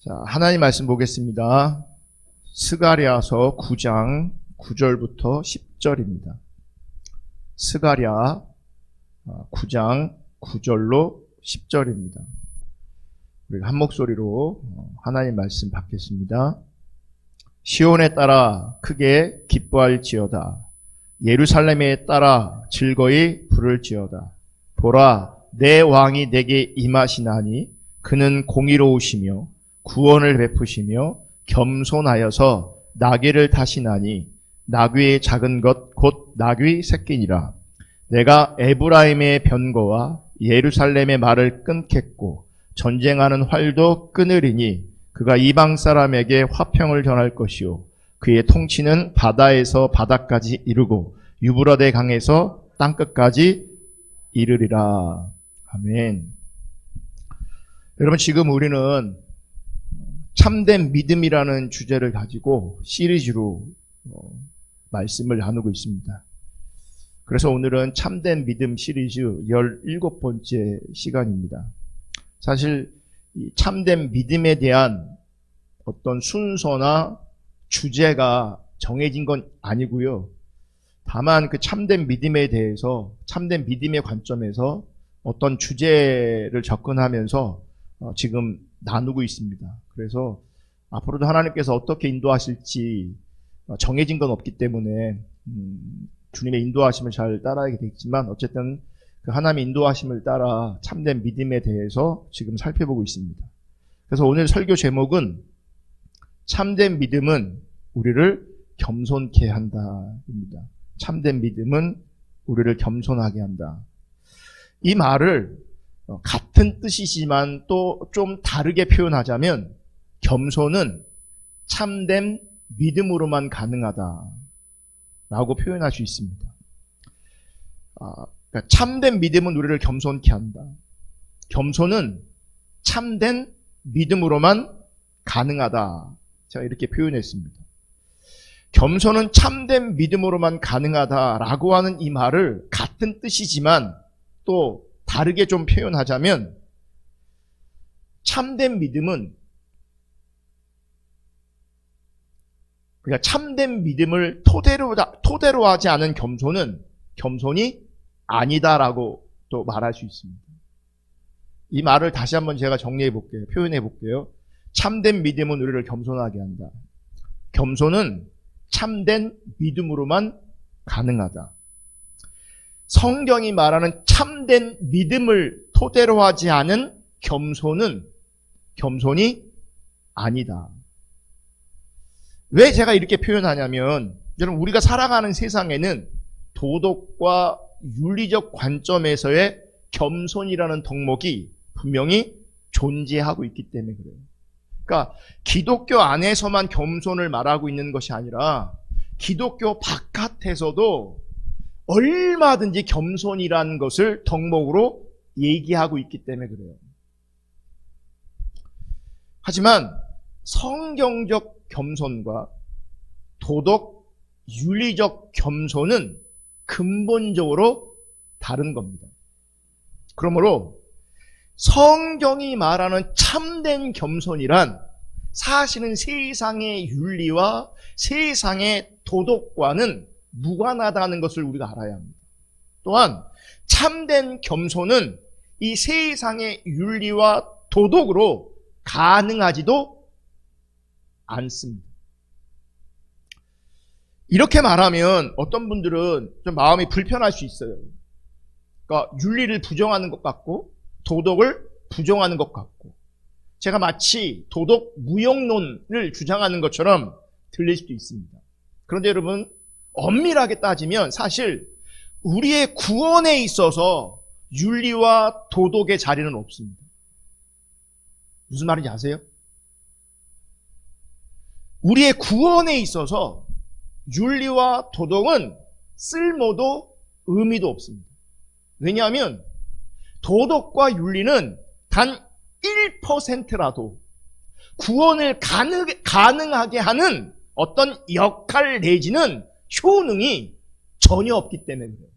자, 하나님 말씀 보겠습니다. 스가랴서 9장 9절부터 10절입니다. 스가랴 9장 9절로 10절입니다. 우리가 한 목소리로 하나님 말씀 받겠습니다. 시온에 따라 크게 기뻐할지어다. 예루살렘에 따라 즐거이 부를지어다. 보라, 내 왕이 내게 임하시나니 그는 공의로우시며 구원을 베푸시며 겸손하여서 나귀를 타시나니 나귀의 작은 것 곧 나귀 새끼니라. 내가 에브라임의 변거와 예루살렘의 말을 끊겠고 전쟁하는 활도 끊으리니 그가 이방 사람에게 화평을 전할 것이요 그의 통치는 바다에서 바다까지 이르고 유브라데 강에서 땅끝까지 이르리라. 아멘. 여러분, 지금 우리는 참된 믿음이라는 주제를 가지고 시리즈로 말씀을 나누고 있습니다. 그래서 오늘은 참된 믿음 시리즈 17번째 시간입니다. 사실 이 참된 믿음에 대한 어떤 순서나 주제가 정해진 건 아니고요. 다만 그 참된 믿음에 대해서, 참된 믿음의 관점에서 어떤 주제를 접근하면서 지금 나누고 있습니다. 그래서 앞으로도 하나님께서 어떻게 인도하실지 정해진 건 없기 때문에 주님의 인도하심을 잘 따라야 되겠지만, 어쨌든 그 하나님의 인도하심을 따라 참된 믿음에 대해서 지금 살펴보고 있습니다. 그래서 오늘 설교 제목은 참된 믿음은 우리를 겸손케 한다입니다. 참된 믿음은 우리를 겸손하게 한다. 이 말을 같은 뜻이지만 또 좀 다르게 표현하자면, 겸손은 참된 믿음으로만 가능하다라고 표현할 수 있습니다. 그러니까 참된 믿음은 우리를 겸손케 한다. 겸손은 참된 믿음으로만 가능하다. 제가 이렇게 표현했습니다. 겸손은 참된 믿음으로만 가능하다라고 하는 이 말을 같은 뜻이지만 또 다르게 좀 표현하자면, 참된 믿음은, 그러니까 참된 믿음을 토대로 하지 않은 겸손이 아니다라고 또 말할 수 있습니다. 이 말을 다시 한번 제가 정리해 볼게요. 표현해 볼게요. 참된 믿음은 우리를 겸손하게 한다. 겸손은 참된 믿음으로만 가능하다. 성경이 말하는 참된 믿음을 토대로 하지 않은 겸손이 아니다. 왜 제가 이렇게 표현하냐면, 여러분, 우리가 살아가는 세상에는 도덕과 윤리적 관점에서의 겸손이라는 덕목이 분명히 존재하고 있기 때문에 그래요. 그러니까 기독교 안에서만 겸손을 말하고 있는 것이 아니라 기독교 바깥에서도 얼마든지 겸손이라는 것을 덕목으로 얘기하고 있기 때문에 그래요. 하지만 성경적 겸손과 도덕, 윤리적 겸손은 근본적으로 다른 겁니다. 그러므로 성경이 말하는 참된 겸손이란 사실은 세상의 윤리와 세상의 도덕과는 무관하다는 것을 우리가 알아야 합니다. 또한 참된 겸손은 이 세상의 윤리와 도덕으로 가능하지도 않습니다. 이렇게 말하면 어떤 분들은 좀 마음이 불편할 수 있어요. 그러니까 윤리를 부정하는 것 같고 도덕을 부정하는 것 같고, 제가 마치 도덕 무용론을 주장하는 것처럼 들릴 수도 있습니다. 그런데 여러분, 엄밀하게 따지면 사실 우리의 구원에 있어서 윤리와 도덕의 자리는 없습니다. 무슨 말인지 아세요? 우리의 구원에 있어서 윤리와 도덕은 쓸모도 의미도 없습니다. 왜냐하면 도덕과 윤리는 단 1%라도 구원을 가능하게 하는 어떤 역할 내지는 효능이 전혀 없기 때문에 그래요.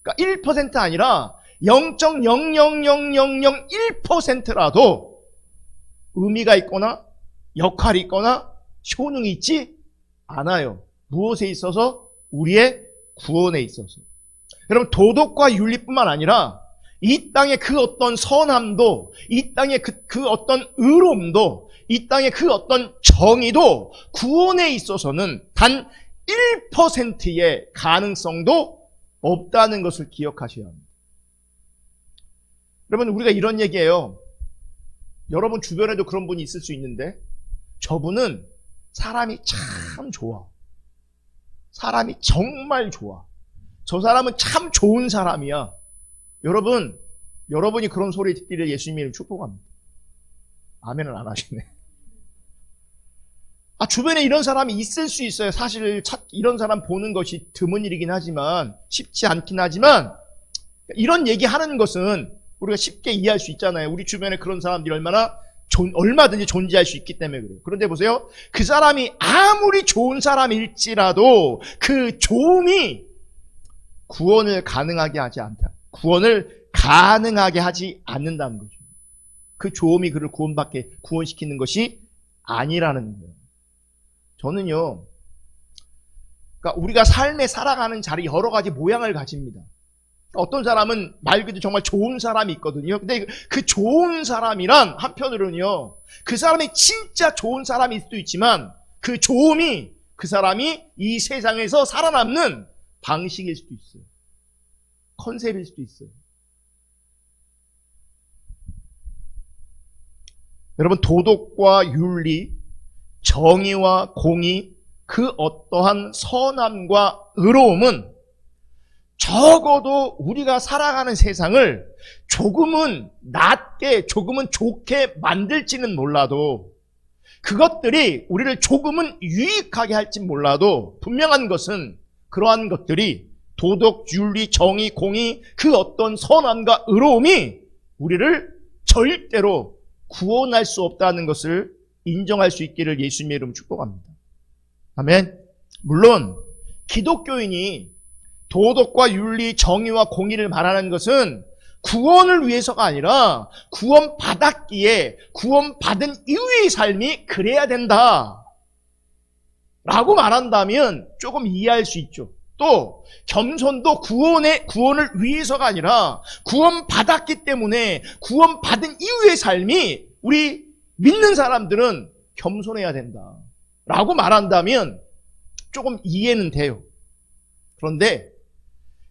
그러니까 1% 아니라 0.0000001%라도 의미가 있거나 역할이 있거나 효능이 있지 않아요. 무엇에 있어서? 우리의 구원에 있어서. 여러분, 도덕과 윤리뿐만 아니라 이 땅의 그 어떤 선함도, 이 땅의 그 어떤 의로움도, 이 땅의 그 어떤 정의도 구원에 있어서는 단 1%의 가능성도 없다는 것을 기억하셔야 합니다. 여러분, 우리가 이런 얘기해요. 여러분 주변에도 그런 분이 있을 수 있는데, 저분은 사람이 참 좋아. 사람이 정말 좋아. 저 사람은 참 좋은 사람이야. 여러분이 그런 소리 듣기를 예수님이 축복합니다. 아멘을 안 하시네. 주변에 이런 사람이 있을 수 있어요. 사실 이런 사람 보는 것이 드문 일이긴 하지만, 쉽지 않긴 하지만, 이런 얘기하는 것은 우리가 쉽게 이해할 수 있잖아요. 우리 주변에 그런 사람들이 얼마든지 존재할 수 있기 때문에 그래요. 그런데 보세요. 그 사람이 아무리 좋은 사람일지라도 그 좋음이 구원을 가능하게 하지 않는다는 거죠. 그 좋음이 그를 구원시키는 것이 아니라는 거예요. 저는요, 그러니까 우리가 삶에 살아가는 자리 여러 가지 모양을 가집니다. 어떤 사람은 말 그대로 정말 좋은 사람이 있거든요. 근데 그 좋은 사람이란 한편으로는요, 그 사람이 진짜 좋은 사람일 수도 있지만 그 좋음이 그 사람이 이 세상에서 살아남는 방식일 수도 있어요. 컨셉일 수도 있어요. 여러분, 도덕과 윤리, 정의와 공의, 그 어떠한 선함과 의로움은 적어도 우리가 살아가는 세상을 조금은 낮게, 조금은 좋게 만들지는 몰라도, 그것들이 우리를 조금은 유익하게 할지 몰라도 분명한 것은 그러한 것들이 도덕, 윤리, 정의, 공의, 그 어떤 선함과 의로움이 우리를 절대로 구원할 수 없다는 것을 인정할 수 있기를 예수님의 이름으로 축복합니다. 아멘. 물론 기독교인이 도덕과 윤리, 정의와 공의를 말하는 것은 구원을 위해서가 아니라 구원받았기에 구원받은 이후의 삶이 그래야 된다 라고 말한다면 조금 이해할 수 있죠. 또 겸손도 구원을 위해서가 아니라 구원받았기 때문에 구원받은 이후의 삶이 우리 믿는 사람들은 겸손해야 된다 라고 말한다면 조금 이해는 돼요. 그런데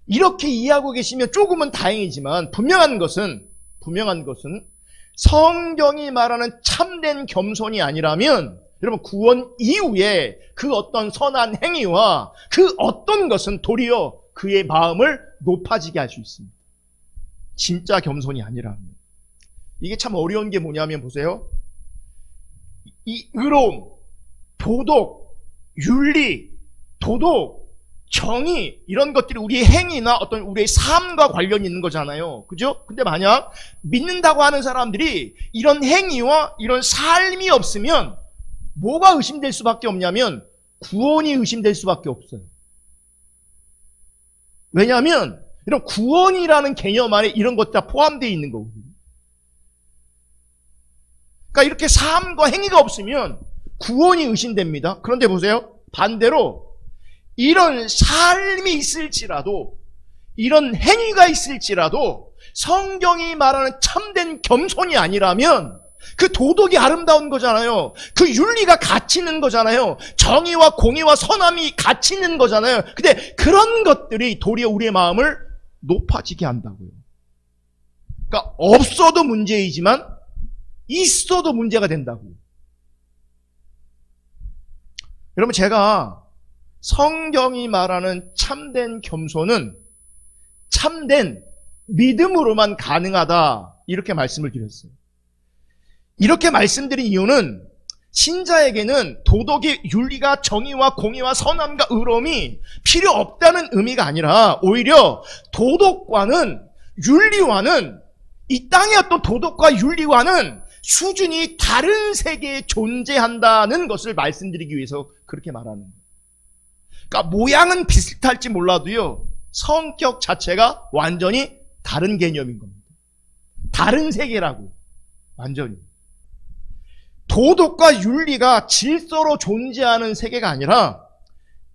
이렇게 이해하고 계시면 조금은 다행이지만 분명한 것은 성경이 말하는 참된 겸손이 아니라면 여러분, 구원 이후에 그 어떤 선한 행위와 그 어떤 것은 도리어 그의 마음을 높아지게 할 수 있습니다. 진짜 겸손이 아니라면. 이게 참 어려운 게 뭐냐면 보세요. 이 의로움, 도덕, 윤리, 도덕, 정의, 이런 것들이 우리의 행위나 어떤 우리의 삶과 관련이 있는 거잖아요. 그죠? 근데 만약 믿는다고 하는 사람들이 이런 행위와 이런 삶이 없으면 뭐가 의심될 수밖에 없냐면 구원이 의심될 수밖에 없어요. 왜냐하면 이런 구원이라는 개념 안에 이런 것들이 다 포함되어 있는 거거든요. 그러니까 이렇게 삶과 행위가 없으면 구원이 의심됩니다. 그런데 보세요. 반대로 이런 삶이 있을지라도, 이런 행위가 있을지라도 성경이 말하는 참된 겸손이 아니라면 그 도덕이 아름다운 거잖아요. 그 윤리가 가치 있는 거잖아요. 정의와 공의와 선함이 가치 있는 거잖아요. 근데 그런 것들이 도리어 우리의 마음을 높아지게 한다고요. 그러니까 없어도 문제이지만 있어도 문제가 된다고요. 여러분, 제가 성경이 말하는 참된 겸손은 참된 믿음으로만 가능하다, 이렇게 말씀을 드렸어요. 이렇게 말씀드린 이유는 신자에게는 도덕의 윤리가 정의와 공의와 선함과 의로움이 필요 없다는 의미가 아니라 오히려 도덕과는, 윤리와는, 이 땅의 어떤 도덕과 윤리와는 수준이 다른 세계에 존재한다는 것을 말씀드리기 위해서 그렇게 말하는 거예요. 그러니까 모양은 비슷할지 몰라도요, 성격 자체가 완전히 다른 개념인 겁니다. 다른 세계라고. 완전히. 도덕과 윤리가 질서로 존재하는 세계가 아니라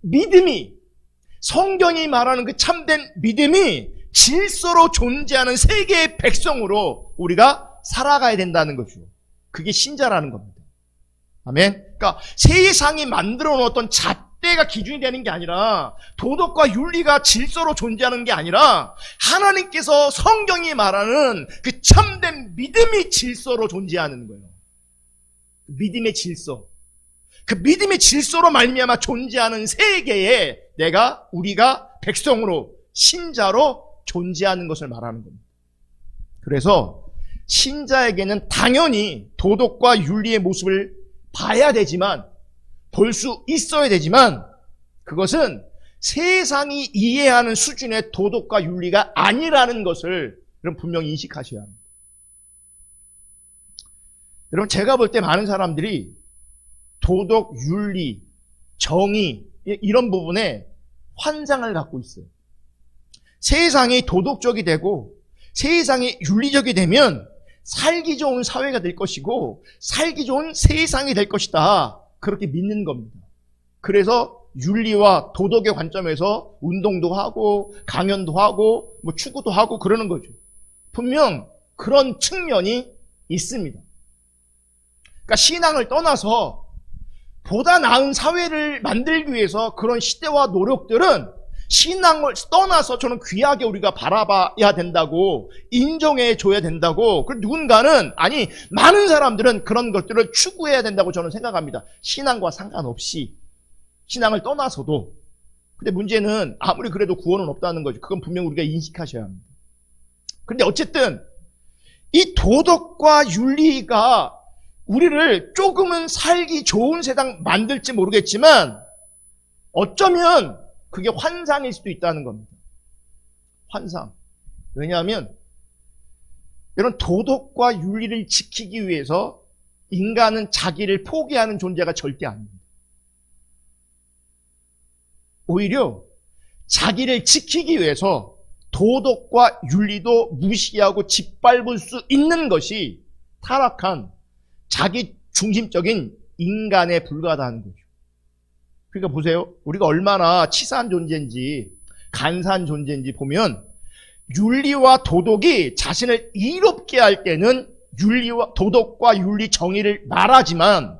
믿음이, 성경이 말하는 그 참된 믿음이 질서로 존재하는 세계의 백성으로 우리가 살아가야 된다는 거죠. 그게 신자라는 겁니다. 아멘. 그러니까 세상이 만들어 놓았던 잣대가 기준이 되는 게 아니라, 도덕과 윤리가 질서로 존재하는 게 아니라, 하나님께서 성경이 말하는 그 참된 믿음이 질서로 존재하는 거예요. 믿음의 질서. 그 믿음의 질서로 말미암아 존재하는 세계에 우리가 백성으로, 신자로 존재하는 것을 말하는 겁니다. 그래서 신자에게는 당연히 도덕과 윤리의 모습을 봐야 되지만, 볼 수 있어야 되지만, 그것은 세상이 이해하는 수준의 도덕과 윤리가 아니라는 것을 여러분 분명히 인식하셔야 합니다. 여러분, 제가 볼 때 많은 사람들이 도덕, 윤리, 정의 이런 부분에 환상을 갖고 있어요. 세상이 도덕적이 되고 세상이 윤리적이 되면 살기 좋은 사회가 될 것이고 살기 좋은 세상이 될 것이다. 그렇게 믿는 겁니다. 그래서 윤리와 도덕의 관점에서 운동도 하고 강연도 하고 축구도 하고 그러는 거죠. 분명 그런 측면이 있습니다. 그러니까 신앙을 떠나서 보다 나은 사회를 만들기 위해서 그런 시대와 노력들은 신앙을 떠나서 저는 귀하게 우리가 바라봐야 된다고, 인정해 줘야 된다고, 그리고 누군가는, 아니 많은 사람들은 그런 것들을 추구해야 된다고 저는 생각합니다. 신앙과 상관없이, 신앙을 떠나서도. 근데 문제는 아무리 그래도 구원은 없다는 거죠. 그건 분명 우리가 인식하셔야 합니다. 근데 어쨌든 이 도덕과 윤리가 우리를 조금은 살기 좋은 세상 만들지 모르겠지만 어쩌면 그게 환상일 수도 있다는 겁니다. 환상. 왜냐하면 이런 도덕과 윤리를 지키기 위해서 인간은 자기를 포기하는 존재가 절대 아닙니다. 오히려 자기를 지키기 위해서 도덕과 윤리도 무시하고 짓밟을 수 있는 것이 타락한 자기 중심적인 인간에 불과하다는 거죠. 그러니까 보세요. 우리가 얼마나 치사한 존재인지 간사한 존재인지 보면 윤리와 도덕이 자신을 이롭게 할 때는 도덕과 윤리 정의를 말하지만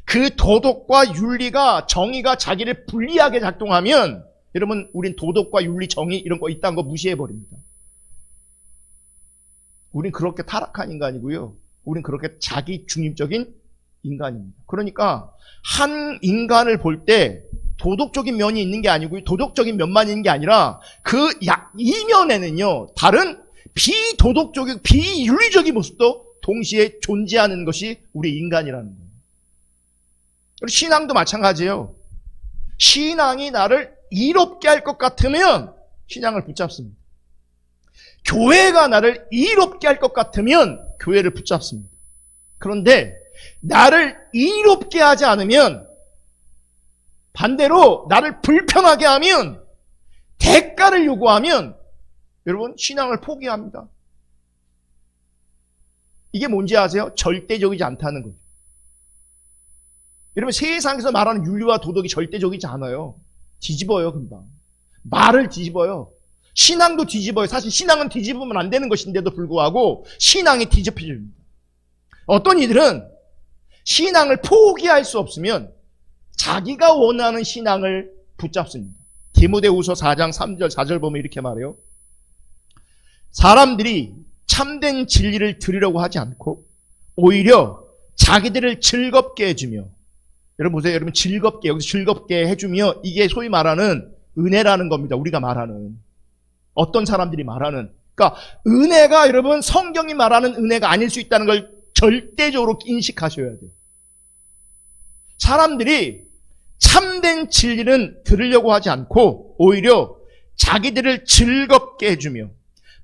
그 도덕과 윤리가 정의가 자기를 불리하게 작동하면 여러분 우린 도덕과 윤리 정의 이런 거 있다는 거 무시해버립니다. 우린 그렇게 타락한 인간이고요. 우린 그렇게 자기 중심적인 인간입니다. 그러니까 한 인간을 볼 때 도덕적인 면이 있는 게 아니고 도덕적인 면만 있는 게 아니라 그 이면에는요 다른 비도덕적인 비윤리적인 모습도 동시에 존재하는 것이 우리 인간이라는 거예요. 그리고 신앙도 마찬가지예요. 신앙이 나를 이롭게 할 것 같으면 신앙을 붙잡습니다. 교회가 나를 이롭게 할 것 같으면 교회를 붙잡습니다. 그런데 나를 이롭게 하지 않으면, 반대로 나를 불편하게 하면, 대가를 요구하면 여러분 신앙을 포기합니다. 이게 뭔지 아세요? 절대적이지 않다는 거죠. 여러분 세상에서 말하는 윤리와 도덕이 절대적이지 않아요. 뒤집어요. 금방 말을 뒤집어요. 신앙도 뒤집어요. 사실 신앙은 뒤집으면 안 되는 것인데도 불구하고 신앙이 뒤집혀집니다. 어떤 이들은 신앙을 포기할 수 없으면 자기가 원하는 신앙을 붙잡습니다. 디모데후서 4장 3절 4절 보면 이렇게 말해요. 사람들이 참된 진리를 들으려고 하지 않고 오히려 자기들을 즐겁게 해주며, 여러분 보세요. 여러분 즐겁게, 여기서 즐겁게 해주며, 이게 소위 말하는 은혜라는 겁니다. 우리가 말하는, 어떤 사람들이 말하는, 그러니까 은혜가 여러분 성경이 말하는 은혜가 아닐 수 있다는 걸 절대적으로 인식하셔야 돼요. 사람들이 참된 진리는 들으려고 하지 않고 오히려 자기들을 즐겁게 해주며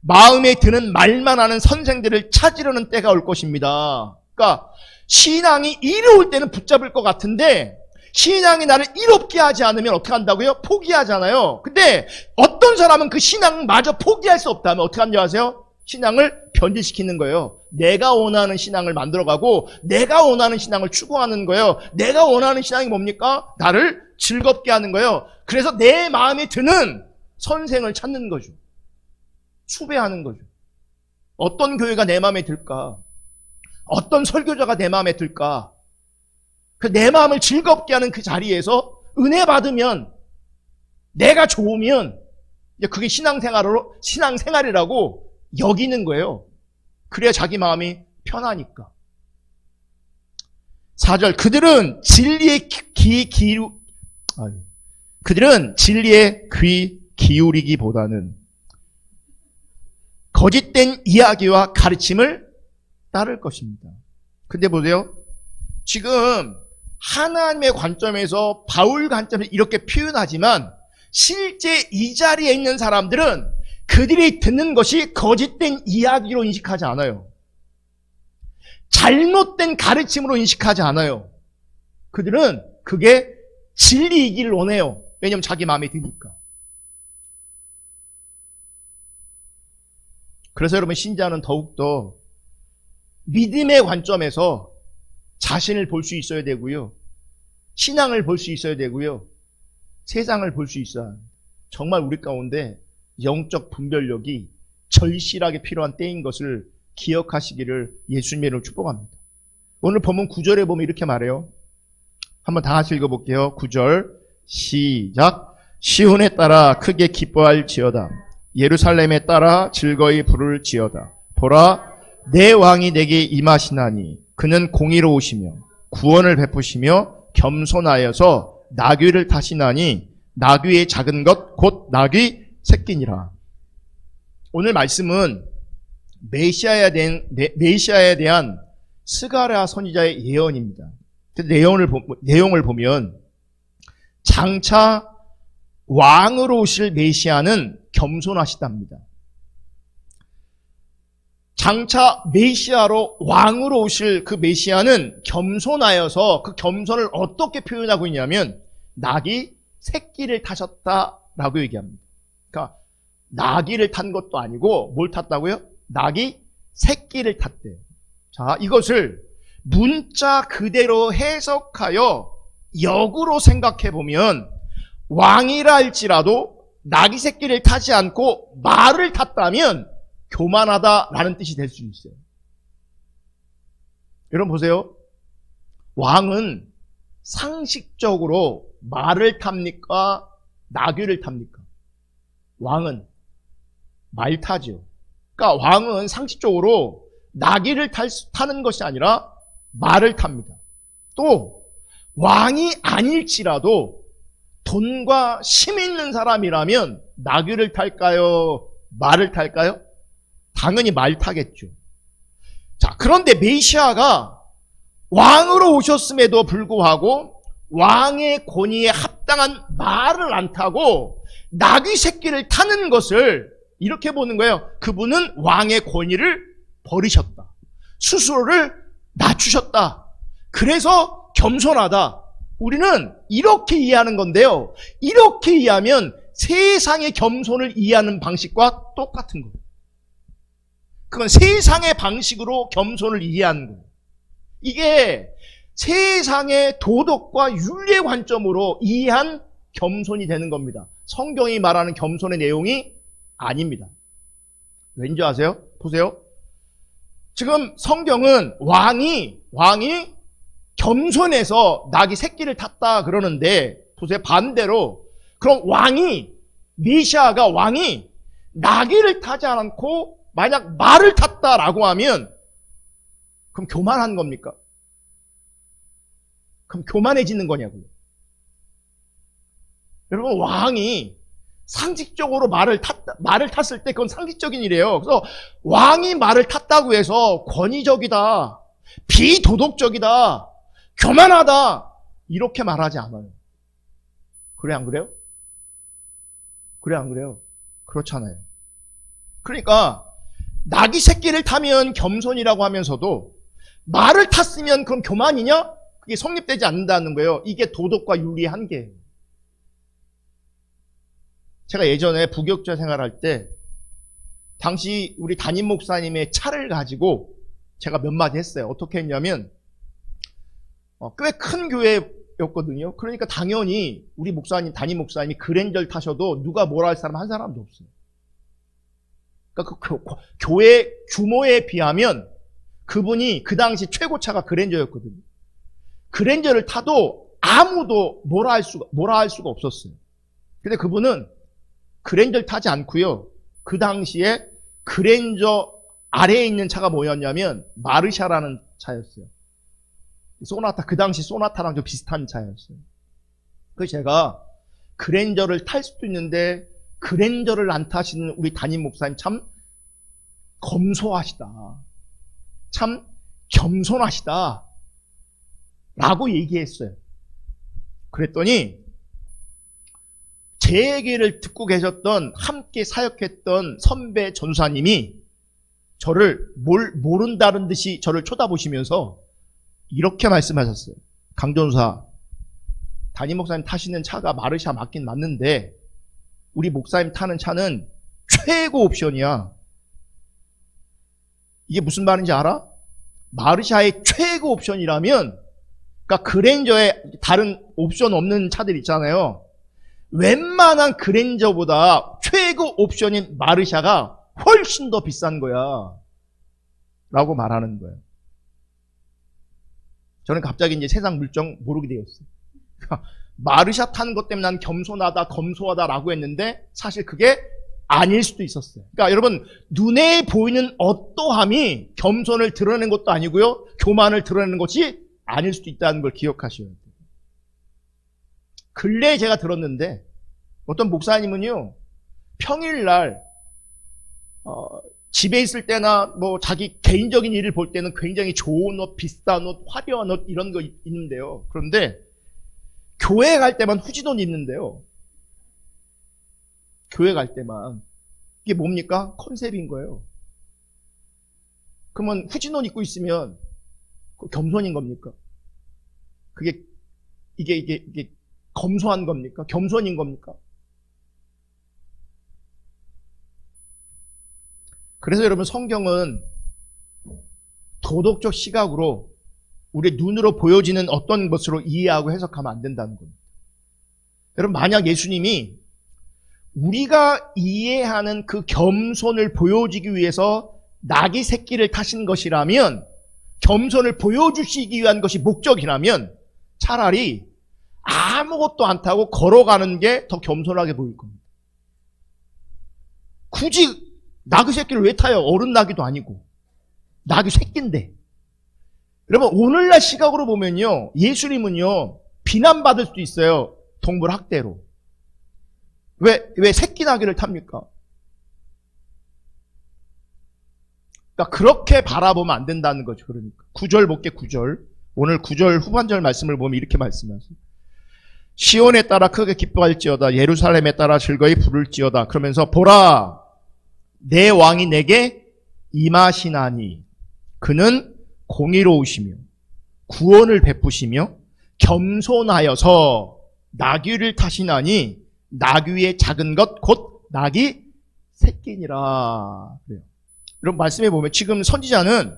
마음에 드는 말만 하는 선생들을 찾으려는 때가 올 것입니다. 그러니까 신앙이 이로울 때는 붙잡을 것 같은데 신앙이 나를 이롭게 하지 않으면 어떻게 한다고요? 포기하잖아요. 근데 어떤 사람은 그 신앙마저 포기할 수 없다면 어떻게 하는지 아세요? 신앙을 변질시키는 거예요. 내가 원하는 신앙을 만들어가고 내가 원하는 신앙을 추구하는 거예요. 내가 원하는 신앙이 뭡니까? 나를 즐겁게 하는 거예요. 그래서 내 마음에 드는 선생을 찾는 거죠. 수배하는 거죠. 어떤 교회가 내 마음에 들까? 어떤 설교자가 내 마음에 들까? 그 내 마음을 즐겁게 하는 그 자리에서 은혜 받으면 내가 좋으면 그게 신앙생활이라고 여기는 거예요. 그래야 자기 마음이 편하니까. 4절 그들은 진리의 귀 기울이기보다는 거짓된 이야기와 가르침을 따를 것입니다. 근데 보세요. 지금 하나님의 관점에서 바울 관점에서 이렇게 표현하지만 실제 이 자리에 있는 사람들은 그들이 듣는 것이 거짓된 이야기로 인식하지 않아요. 잘못된 가르침으로 인식하지 않아요. 그들은 그게 진리이기를 원해요. 왜냐하면 자기 마음에 드니까. 그래서 여러분 신자는 더욱더 믿음의 관점에서 자신을 볼 수 있어야 되고요. 신앙을 볼 수 있어야 되고요. 세상을 볼 수 있어야 합니다. 정말 우리 가운데 영적 분별력이 절실하게 필요한 때인 것을 기억하시기를 예수님의 이름으로 축복합니다. 오늘 본문 9절에 보면 이렇게 말해요. 한번 다 같이 읽어볼게요. 9절 시작. 시온에 따라 크게 기뻐할지어다. 예루살렘에 따라 즐거이 부를지어다. 보라 내 왕이 내게 임하시나니 그는 공의로우시며 구원을 베푸시며 겸손하여서 나귀를 타시나니 나귀의 작은 것 곧 나귀 새끼니라. 오늘 말씀은 메시아에 대한 스가랴 선지자의 예언입니다. 내용을 보면 장차 왕으로 오실 메시아는 겸손하시답니다. 장차 메시아로 왕으로 오실 그 메시아는 겸손하여서 그 겸손을 어떻게 표현하고 있냐면 나귀 새끼를 타셨다라고 얘기합니다. 그러니까 나귀를 탄 것도 아니고 뭘 탔다고요? 나귀 새끼를 탔대요. 자, 이것을 문자 그대로 해석하여 역으로 생각해 보면 왕이라 할지라도 나귀 새끼를 타지 않고 말을 탔다면 교만하다라는 뜻이 될 수 있어요. 여러분 보세요. 왕은 상식적으로 말을 탑니까? 나귀를 탑니까? 왕은 말 타죠. 그러니까 왕은 상식적으로 나귀를 타는 것이 아니라 말을 탑니다. 또 왕이 아닐지라도 돈과 힘 있는 사람이라면 나귀를 탈까요? 말을 탈까요? 당연히 말 타겠죠. 자, 그런데 메시아가 왕으로 오셨음에도 불구하고 왕의 권위에 합당한 말을 안 타고 나귀 새끼를 타는 것을 이렇게 보는 거예요. 그분은 왕의 권위를 버리셨다. 스스로를 낮추셨다. 그래서 겸손하다. 우리는 이렇게 이해하는 건데요. 이렇게 이해하면 세상의 겸손을 이해하는 방식과 똑같은 거예요. 그건 세상의 방식으로 겸손을 이해하는 거예요. 이게 세상의 도덕과 윤리의 관점으로 이해한 겸손이 되는 겁니다. 성경이 말하는 겸손의 내용이 아닙니다. 왠지 아세요? 보세요. 지금 성경은 왕이 겸손해서 나귀 새끼를 탔다 그러는데 보세요. 반대로 그럼 메시아가 왕이 나귀를 타지 않고 만약 말을 탔다라고 하면 그럼 교만한 겁니까? 그럼 교만해지는 거냐고요. 여러분 왕이 상식적으로 말을 탔을 때 그건 상식적인 일이에요. 그래서 왕이 말을 탔다고 해서 권위적이다, 비도덕적이다, 교만하다 이렇게 말하지 않아요. 그래 안 그래요? 그래 안 그래요? 그렇잖아요. 그러니까 나귀 새끼를 타면 겸손이라고 하면서도 말을 탔으면 그럼 교만이냐? 그게 성립되지 않는다는 거예요. 이게 도덕과 윤리의 한계예요. 제가 예전에 부교육자 생활할 때 당시 우리 담임 목사님의 차를 가지고 제가 몇 마디 했어요. 어떻게 했냐면 꽤 큰 교회였거든요. 그러니까 당연히 우리 목사님, 담임 목사님이 그랜저를 타셔도 누가 뭐라 할 사람 한 사람도 없어요. 그러니까 그 교회 규모에 비하면 그분이 그 당시 최고차가 그랜저였거든요. 그랜저를 타도 아무도 뭐라 할 수가 없었어요. 근데 그분은 그랜저를 타지 않고요. 그 당시에 그랜저 아래에 있는 차가 뭐였냐면 마르샤라는 차였어요. 소나타, 그 당시 소나타랑 좀 비슷한 차였어요. 그래서 제가 그랜저를 탈 수도 있는데 그랜저를 안 타시는 우리 담임 목사님 참 검소하시다. 참 겸손하시다. 라고 얘기했어요. 그랬더니 제 얘기를 듣고 계셨던 함께 사역했던 선배 전사님이 저를 모른다는 듯이 저를 쳐다보시면서 이렇게 말씀하셨어요. 강전사, 담임 목사님 타시는 차가 마르샤 맞긴 맞는데 우리 목사님 타는 차는 최고 옵션이야. 이게 무슨 말인지 알아? 마르샤의 최고 옵션이라면, 그러니까 그랜저에 다른 옵션 없는 차들 있잖아요. 웬만한 그랜저보다 최고 옵션인 마르샤가 훨씬 더 비싼 거야. 라고 말하는 거예요. 저는 갑자기 이제 세상 물정 모르게 되었어요. 마르샤 타는 것 때문에 난 겸손하다, 검소하다라고 했는데 사실 그게 아닐 수도 있었어요. 그러니까 여러분, 눈에 보이는 어떠함이 겸손을 드러내는 것도 아니고요, 교만을 드러내는 것이 아닐 수도 있다는 걸 기억하셔야 돼요. 근래에 제가 들었는데 어떤 목사님은요, 평일날 집에 있을 때나 뭐 자기 개인적인 일을 볼 때는 굉장히 좋은 옷, 비싼 옷, 화려한 옷 이런 거 입는데요. 그런데 교회 갈 때만 후진 옷 입는데요. 교회 갈 때만. 이게 뭡니까? 컨셉인 거예요. 그러면 후진 옷 입고 있으면 겸손인 겁니까? 이게 검소한 겁니까? 겸손인 겁니까? 그래서 여러분, 성경은 도덕적 시각으로 우리 눈으로 보여지는 어떤 것으로 이해하고 해석하면 안 된다는 겁니다. 여러분, 만약 예수님이 우리가 이해하는 그 겸손을 보여주기 위해서 나귀 새끼를 타신 것이라면, 겸손을 보여주시기 위한 것이 목적이라면 차라리 아무것도 안 타고 걸어가는 게 더 겸손하게 보일 겁니다. 굳이 나귀 새끼를 왜 타요? 어른 나귀도 아니고. 나귀 새끼인데. 여러분, 오늘날 시각으로 보면요, 예수님은요, 비난받을 수도 있어요. 동물 학대로. 왜 새끼 나귀를 탑니까? 그러니까 그렇게 바라보면 안 된다는 거죠. 그러니까 9절 볼게. 9절. 오늘 9절 후반절 말씀을 보면 이렇게 말씀하세요. 시온에 따라 크게 기뻐할지어다, 예루살렘에 따라 즐거이 부를지어다. 그러면서 보라, 내 왕이 내게 임하시나니 그는 공의로우시며 구원을 베푸시며 겸손하여서 나귀를 타시나니 나귀의 작은 것 곧 나귀 새끼니라. 그래요. 여러분, 말씀해 보면 지금 선지자는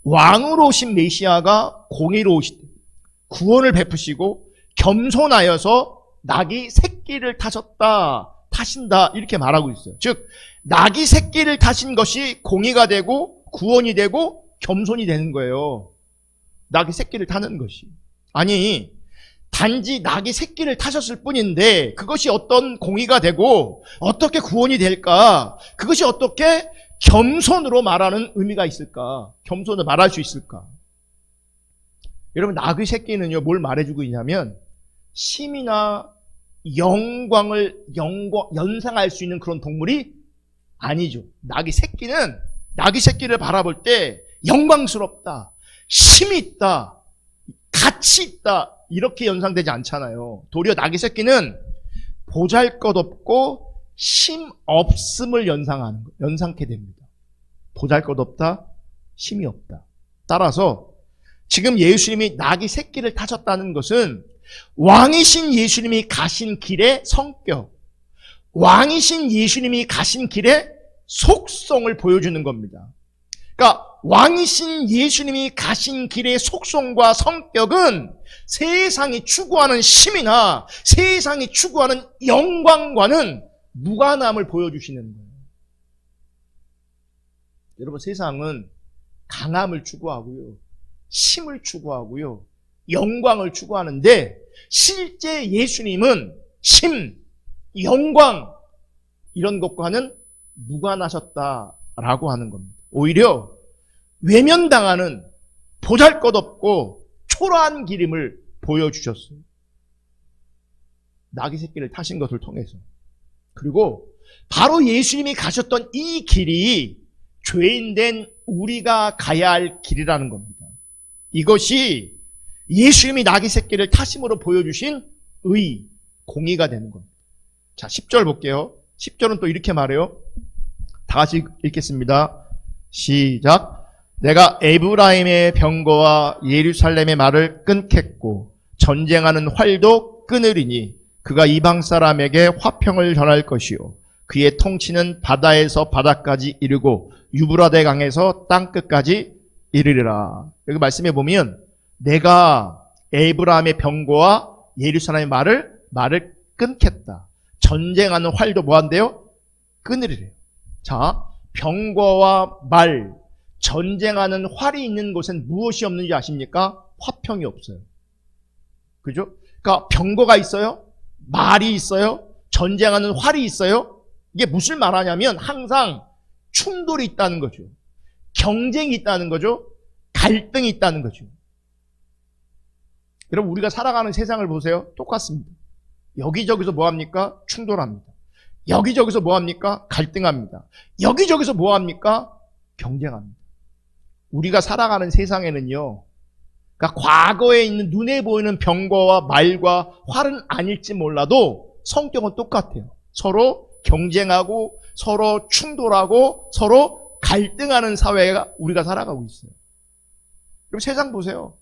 왕으로 오신 메시아가 공의로우시되 구원을 베푸시고 겸손하여서 나귀 새끼를 타신다 이렇게 말하고 있어요. 즉 나귀 새끼를 타신 것이 공의가 되고 구원이 되고 겸손이 되는 거예요. 나귀 새끼를 타는 것이. 아니, 단지 나귀 새끼를 타셨을 뿐인데 그것이 어떤 공의가 되고 어떻게 구원이 될까? 그것이 어떻게 겸손으로 말하는 의미가 있을까? 겸손을 말할 수 있을까? 여러분, 나귀 새끼는요, 뭘 말해주고 있냐면 힘이나 영광을 연상할 수 있는 그런 동물이 아니죠. 나귀 새끼를 바라볼 때 영광스럽다, 힘이 있다, 가치 있다 이렇게 연상되지 않잖아요. 도리어 나귀 새끼는 보잘것없고 힘 없음을 연상케 됩니다. 보잘것없다, 힘이 없다. 따라서 지금 예수님이 나귀 새끼를 타셨다는 것은 왕이신 예수님이 가신 길의 성격, 왕이신 예수님이 가신 길의 속성을 보여주는 겁니다. 그러니까 왕이신 예수님이 가신 길의 속성과 성격은 세상이 추구하는 힘이나 세상이 추구하는 영광과는 무관함을 보여주시는 거예요. 여러분, 세상은 강함을 추구하고요, 힘을 추구하고요, 영광을 추구하는데 실제 예수님은 힘, 영광 이런 것과는 무관하셨다라고 하는 겁니다. 오히려 외면당하는 보잘것없고 초라한 기름을 보여주셨어요. 나귀 새끼를 타신 것을 통해서. 그리고 바로 예수님이 가셨던 이 길이 죄인된 우리가 가야 할 길이라는 겁니다. 이것이 예수님이 나귀 새끼를 타심으로 보여주신 의, 공의가 되는 겁니다. 자, 10절 볼게요. 10절은 또 이렇게 말해요. 다 같이 읽겠습니다. 시작. 내가 에브라임의 병거와 예루살렘의 말을 끊겠고 전쟁하는 활도 끊으리니 그가 이방 사람에게 화평을 전할 것이요 그의 통치는 바다에서 바다까지 이르고 유브라데 강에서 땅끝까지 이르리라. 여기 말씀해 보면 내가 에브라임의 병거와 예루살렘의 말을 끊겠다. 전쟁하는 활도 뭐 한대요? 끊으리래요. 자, 병거와 말, 전쟁하는 활이 있는 곳엔 무엇이 없는지 아십니까? 화평이 없어요. 그죠? 그러니까 병거가 있어요, 말이 있어요, 전쟁하는 활이 있어요. 이게 무슨 말하냐면 항상 충돌이 있다는 거죠. 경쟁이 있다는 거죠. 갈등이 있다는 거죠. 여러분, 우리가 살아가는 세상을 보세요. 똑같습니다. 여기저기서 뭐합니까? 충돌합니다. 여기저기서 뭐합니까? 갈등합니다. 여기저기서 뭐합니까? 경쟁합니다. 우리가 살아가는 세상에는요, 그러니까 과거에 있는 눈에 보이는 병거와 말과 활은 아닐지 몰라도 성격은 똑같아요. 서로 경쟁하고 서로 충돌하고 서로 갈등하는 사회가 우리가 살아가고 있어요. 그럼 세상 보세요.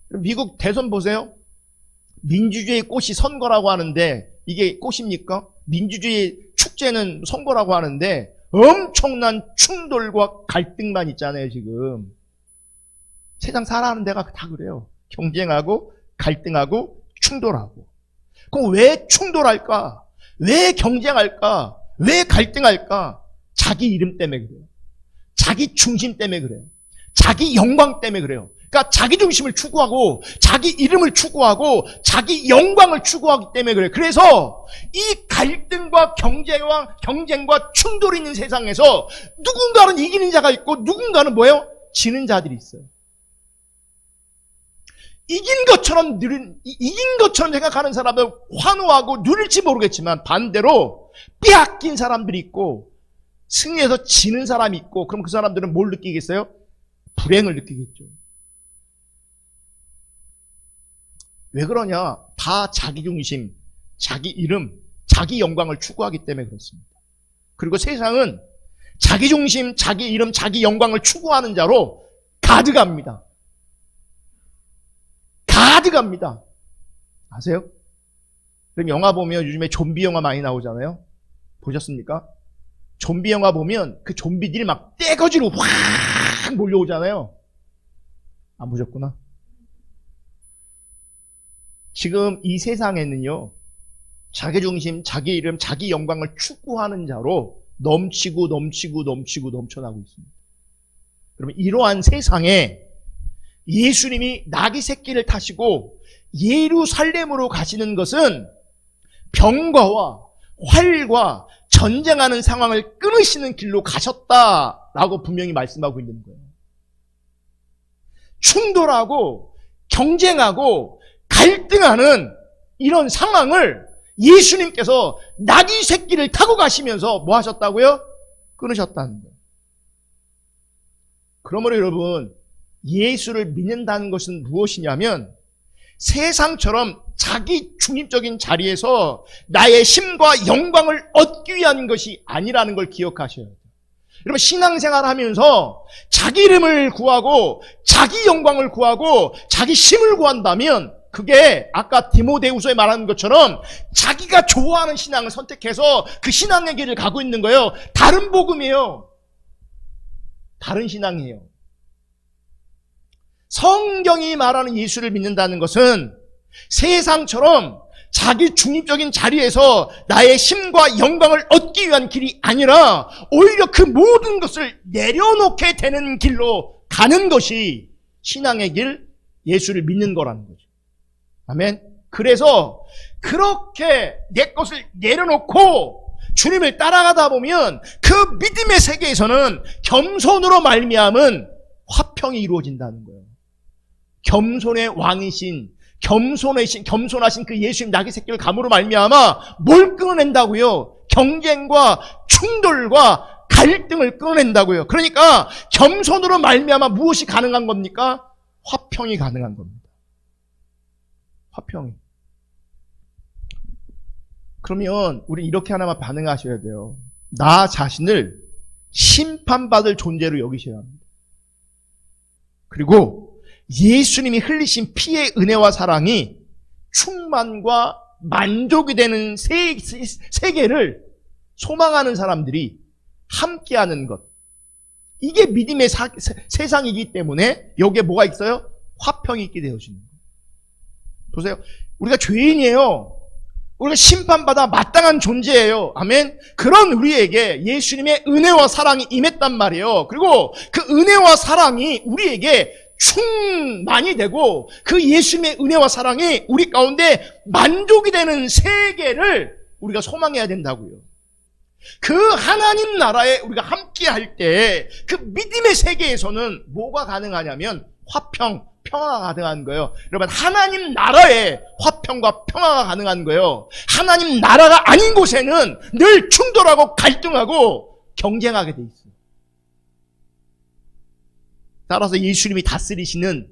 미국 대선 보세요. 민주주의 꽃이 선거라고 하는데 이게 꽃입니까? 민주주의 축제는 선거라고 하는데 엄청난 충돌과 갈등만 있잖아요, 지금. 세상 살아가는 데가 다 그래요. 경쟁하고 갈등하고 충돌하고. 그럼 왜 충돌할까? 왜 경쟁할까? 왜 갈등할까? 자기 이름 때문에 그래요. 자기 중심 때문에 그래요. 자기 영광 때문에 그래요. 그러니까 자기 중심을 추구하고 자기 이름을 추구하고 자기 영광을 추구하기 때문에 그래요. 그래서 이 갈등과 경쟁과 충돌이 있는 세상에서 누군가는 이기는 자가 있고 누군가는 뭐예요? 지는 자들이 있어요. 이긴 것처럼 생각하는 사람들 환호하고 누릴지 모르겠지만 반대로 빼앗긴 사람들이 있고 승리해서 지는 사람이 있고, 그럼 그 사람들은 뭘 느끼겠어요? 불행을 느끼겠죠. 왜 그러냐? 다 자기 중심, 자기 이름, 자기 영광을 추구하기 때문에 그렇습니다. 그리고 세상은 자기 중심, 자기 이름, 자기 영광을 추구하는 자로 가득합니다. 가득합니다. 아세요? 그럼 영화 보면 요즘에 좀비 영화 많이 나오잖아요. 보셨습니까? 좀비 영화 보면 그 좀비들이 막 떼거지로 확 몰려오잖아요. 안 보셨구나. 지금 이 세상에는요, 자기 중심, 자기 이름, 자기 영광을 추구하는 자로 넘치고 넘쳐나고 있습니다. 그러면 이러한 세상에 예수님이 나귀 새끼를 타시고 예루살렘으로 가시는 것은 병거와 활과 전쟁하는 상황을 끊으시는 길로 가셨다라고 분명히 말씀하고 있는 거예요. 충돌하고 경쟁하고 갈등하는 이런 상황을 예수님께서 나귀 새끼를 타고 가시면서 뭐 하셨다고요? 끊으셨다는 거예요. 그러므로 여러분, 예수를 믿는다는 것은 무엇이냐면 세상처럼 자기 중립적인 자리에서 나의 힘과 영광을 얻기 위한 것이 아니라는 걸 기억하셔야 돼요. 여러분, 신앙생활 하면서 자기 이름을 구하고 자기 영광을 구하고 자기 힘을 구한다면 그게 아까 디모데후서에 말하는 것처럼 자기가 좋아하는 신앙을 선택해서 그 신앙의 길을 가고 있는 거예요. 다른 복음이에요. 다른 신앙이에요. 성경이 말하는 예수를 믿는다는 것은 세상처럼 자기 중립적인 자리에서 나의 힘과 영광을 얻기 위한 길이 아니라 오히려 그 모든 것을 내려놓게 되는 길로 가는 것이 신앙의 길, 예수를 믿는 거라는 거죠. 아멘. 그래서 그렇게 내 것을 내려놓고 주님을 따라가다 보면 그 믿음의 세계에서는 겸손으로 말미암은 화평이 이루어진다는 거예요. 겸손의 왕이신, 겸손하신 그 예수님 나귀 새끼를 감으로 말미암아 뭘 끊어낸다고요? 경쟁과 충돌과 갈등을 끊어낸다고요. 그러니까 겸손으로 말미암아 무엇이 가능한 겁니까? 화평이 가능한 겁니다. 화평이. 그러면 우리 이렇게 하나만 반응하셔야 돼요. 나 자신을 심판받을 존재로 여기셔야 합니다. 그리고 예수님이 흘리신 피의 은혜와 사랑이 충만과 만족이 되는 세계를 소망하는 사람들이 함께하는 것. 이게 믿음의 세상이기 때문에 여기에 뭐가 있어요? 화평이 있게 되어지는 거예요. 보세요. 우리가 죄인이에요. 우리가 심판받아 마땅한 존재예요. 아멘. 그런 우리에게 예수님의 은혜와 사랑이 임했단 말이에요. 그리고 그 은혜와 사랑이 우리에게 충만이 되고 그 예수님의 은혜와 사랑이 우리 가운데 만족이 되는 세계를 우리가 소망해야 된다고요. 그 하나님 나라에 우리가 함께 할 때 그 믿음의 세계에서는 뭐가 가능하냐면 화평, 평화가 가능한 거예요. 여러분, 하나님 나라에 화평과 평화가 가능한 거예요. 하나님 나라가 아닌 곳에는 늘 충돌하고 갈등하고 경쟁하게 돼 있어요. 따라서 예수님이 다스리시는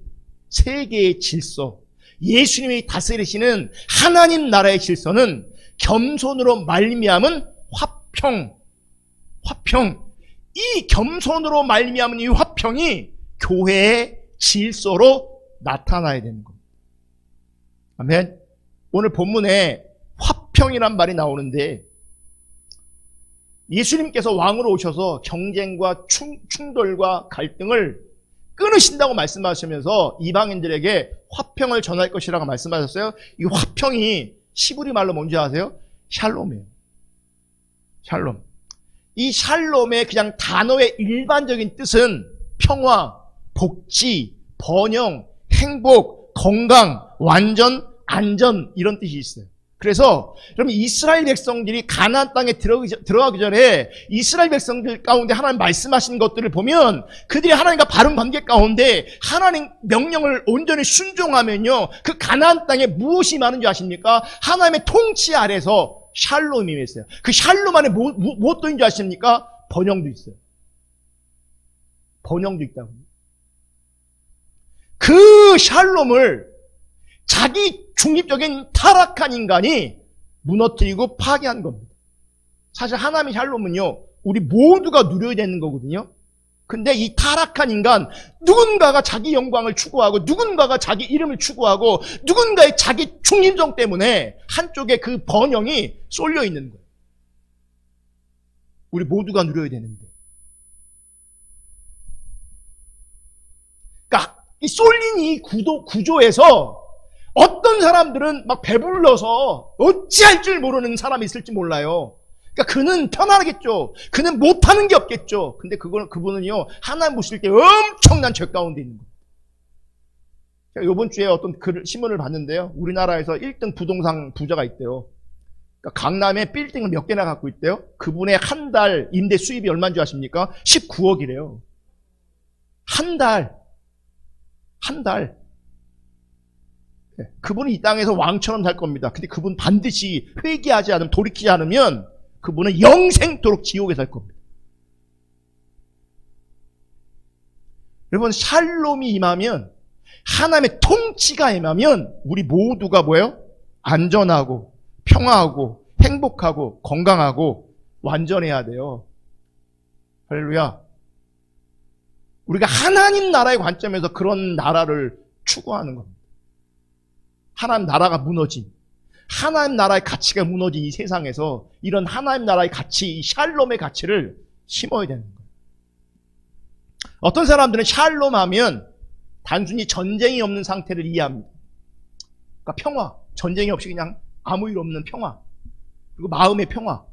세계의 질서, 예수님이 다스리시는 하나님 나라의 질서는 겸손으로 말미암은 화평. 이 겸손으로 말미암은 이 화평이 교회의 질서로 나타나야 되는 겁니다. 아멘. 오늘 본문에 화평이란 말이 나오는데 예수님께서 왕으로 오셔서 경쟁과 충돌과 갈등을 끊으신다고 말씀하시면서 이방인들에게 화평을 전할 것이라고 말씀하셨어요. 이 화평이 시브리 말로 뭔지 아세요? 샬롬이에요. 샬롬. 이 샬롬의 그냥 단어의 일반적인 뜻은 평화, 복지, 번영, 행복, 건강, 완전, 안전 이런 뜻이 있어요. 그래서 여러분 이스라엘 백성들이 가나안 땅에 들어가기 전에 이스라엘 백성들 가운데 하나님 말씀하신 것들을 보면 그들이 하나님과 바른 관계 가운데 하나님 명령을 온전히 순종하면요 그 가나안 땅에 무엇이 많은 줄 아십니까? 하나님의 통치 아래서 샬롬이 있어요. 그 샬롬 안에 무엇도 있는 줄 아십니까? 번영도 있어요. 번영도 있다고. 그 샬롬을 자기 중립적인 타락한 인간이 무너뜨리고 파괴한 겁니다. 사실 하나님의 샬롬은요, 우리 모두가 누려야 되는 거거든요. 근데 이 타락한 인간, 누군가가 자기 영광을 추구하고, 누군가가 자기 이름을 추구하고, 누군가의 자기 중립성 때문에 한쪽에 그 번영이 쏠려 있는 거예요. 우리 모두가 누려야 되는데. 그러니까 이 쏠린 이 구조에서 어떤 사람들은 막 배불러서 어찌할 줄 모르는 사람이 있을지 몰라요. 그러니까 그는 편안하겠죠. 그는 못하는 게 없겠죠. 근데 그분은요, 하나님 보실 때 엄청난 죄 가운데 있는 거예요. 제가 이번 주에 어떤 신문을 봤는데요. 우리나라에서 1등 부동산 부자가 있대요. 그러니까 강남에 빌딩을 몇 개나 갖고 있대요. 그분의 한 달 임대 수입이 얼마인 줄 아십니까? 19억이래요. 한 달. 그분은 이 땅에서 왕처럼 살 겁니다. 근데 그분 반드시 회개하지 않으면, 돌이키지 않으면 그분은 영생토록 지옥에 살 겁니다. 여러분, 샬롬이 임하면, 하나님의 통치가 임하면 우리 모두가 뭐예요? 안전하고 평화하고 행복하고 건강하고 완전해야 돼요. 할렐루야. 우리가 하나님 나라의 관점에서 그런 나라를 추구하는 겁니다. 하나님 나라가 무너진, 하나님 나라의 가치가 무너진 이 세상에서 이런 하나님 나라의 가치, 이 샬롬의 가치를 심어야 되는 거예요. 어떤 사람들은 샬롬 하면 단순히 전쟁이 없는 상태를 이해합니다. 그러니까 평화, 전쟁이 없이 그냥 아무 일 없는 평화, 그리고 마음의 평화.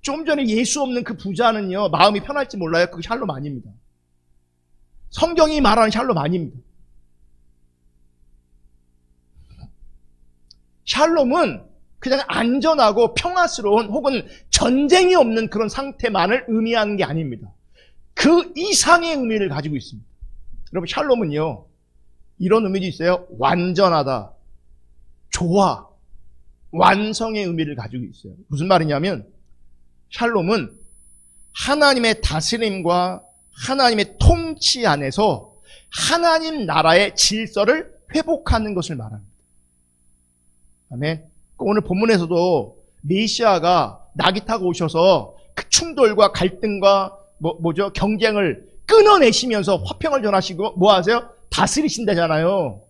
좀 전에 예수 없는 그 부자는요, 마음이 편할지 몰라요. 그게 샬롬 아닙니다. 성경이 말하는 샬롬 아닙니다. 샬롬은 그냥 안전하고 평화스러운 혹은 전쟁이 없는 그런 상태만을 의미하는 게 아닙니다. 그 이상의 의미를 가지고 있습니다. 여러분, 샬롬은요, 이런 의미도 있어요. 완전하다, 조화, 완성의 의미를 가지고 있어요. 무슨 말이냐면 샬롬은 하나님의 다스림과 하나님의 통치 안에서 하나님 나라의 질서를 회복하는 것을 말합니다. 아멘. 오늘 본문에서도 메시아가 낙이 타고 오셔서 그 충돌과 갈등과 경쟁을 끊어내시면서 화평을 전하시고 뭐 하세요? 다스리신다잖아요.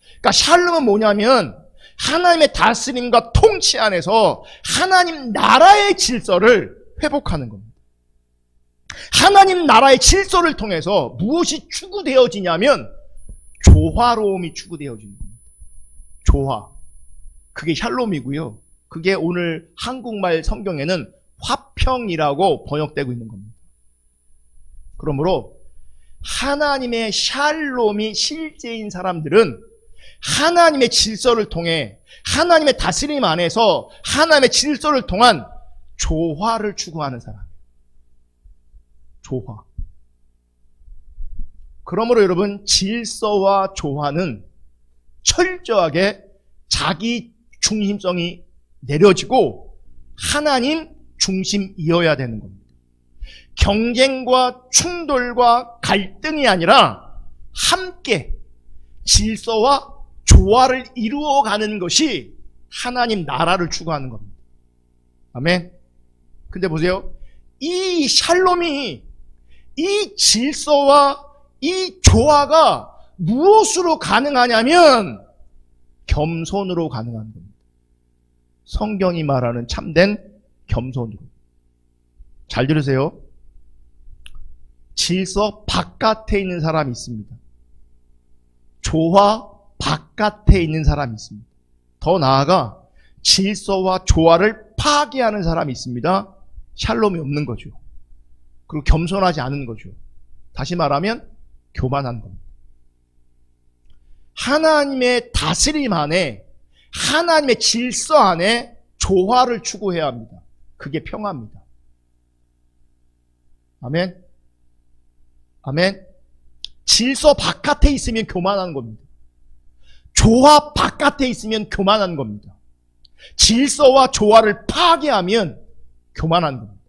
그러니까 샬롬은 뭐냐면 하나님의 다스림과 통치 안에서 하나님 나라의 질서를 회복하는 겁니다. 하나님 나라의 질서를 통해서 무엇이 추구되어지냐면 조화로움이 추구되어지는 겁니다. 조화. 그게 샬롬이고요. 그게 오늘 한국말 성경에는 화평이라고 번역되고 있는 겁니다. 그러므로 하나님의 샬롬이 실제인 사람들은 하나님의 질서를 통해 하나님의 다스림 안에서 하나님의 질서를 통한 조화를 추구하는 사람이에요. 조화. 그러므로 여러분, 질서와 조화는 철저하게 자기 중심성이 내려지고 하나님 중심이어야 되는 겁니다. 경쟁과 충돌과 갈등이 아니라 함께 질서와 조화를 이루어가는 것이 하나님 나라를 추구하는 겁니다. 아멘. 근데 보세요. 이 샬롬이, 이 질서와 이 조화가 무엇으로 가능하냐면 겸손으로 가능한 겁니다. 성경이 말하는 참된 겸손으로. 잘 들으세요. 질서 바깥에 있는 사람이 있습니다. 조화 바깥에 있는 사람이 있습니다. 더 나아가 질서와 조화를 파괴하는 사람이 있습니다. 샬롬이 없는 거죠. 그리고 겸손하지 않은 거죠. 다시 말하면 교만한 겁니다. 하나님의 다스림 안에, 하나님의 질서 안에 조화를 추구해야 합니다. 그게 평화입니다. 아멘. 아멘. 질서 바깥에 있으면 교만한 겁니다. 조화 바깥에 있으면 교만한 겁니다. 질서와 조화를 파괴하면 교만한 겁니다.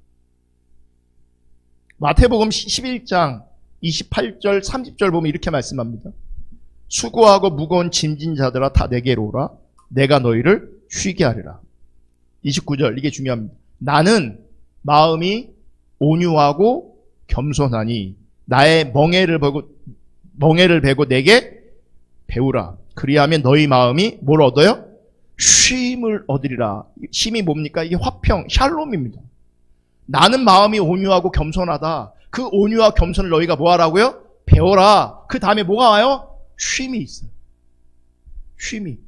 마태복음 11장 28절 30절 보면 이렇게 말씀합니다. 수고하고 무거운 짐진 자들아 다 내게로 오라. 내가 너희를 쉬게 하리라. 29절, 이게 중요합니다. 나는 마음이 온유하고 겸손하니 나의 멍에를 베고 내게 배우라. 그리하면 너희 마음이 뭘 얻어요? 쉼을 얻으리라. 쉼이 뭡니까? 이게 화평, 샬롬입니다. 나는 마음이 온유하고 겸손하다. 그 온유와 겸손을 너희가 뭐 하라고요? 배워라. 그 다음에 뭐가 와요? 쉼이 있어요. 쉼이.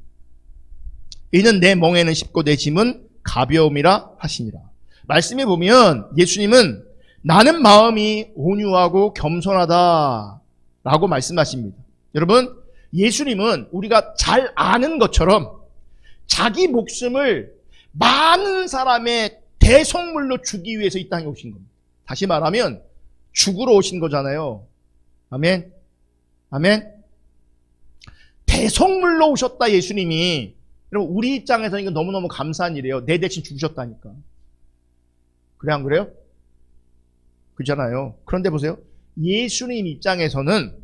이는 내 멍에는 쉽고 내 짐은 가벼움이라 하시니라. 말씀에 보면 예수님은 나는 마음이 온유하고 겸손하다 라고 말씀하십니다. 여러분, 예수님은 우리가 잘 아는 것처럼 자기 목숨을 많은 사람의 대속물로 주기 위해서 이 땅에 오신 겁니다. 다시 말하면 죽으러 오신 거잖아요. 아멘. 아멘. 대속물로 오셨다 예수님이. 여러분, 우리 입장에서는 이거 너무너무 감사한 일이에요. 내 대신 죽으셨다니까. 그래 안 그래요? 그렇잖아요. 그런데 보세요. 예수님 입장에서는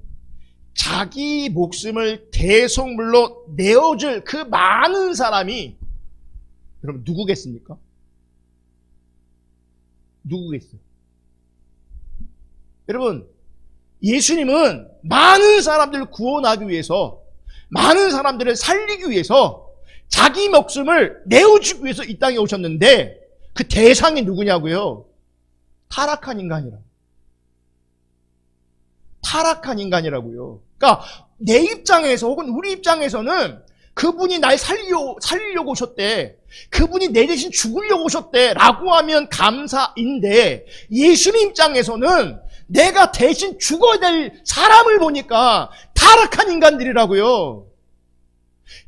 자기 목숨을 대속물로 내어줄 그 많은 사람이 여러분 누구겠습니까? 누구겠어요? 여러분, 예수님은 많은 사람들을 구원하기 위해서 많은 사람들을 살리기 위해서 자기 목숨을 내어주기 위해서 이 땅에 오셨는데 그 대상이 누구냐고요? 타락한 인간이라. 타락한 인간이라고요. 그러니까 내 입장에서 혹은 우리 입장에서는 그분이 날 살리려고 오셨대. 그분이 내 대신 죽으려고 오셨대. 라고 하면 감사인데 예수님 입장에서는 내가 대신 죽어야 될 사람을 보니까 타락한 인간들이라고요.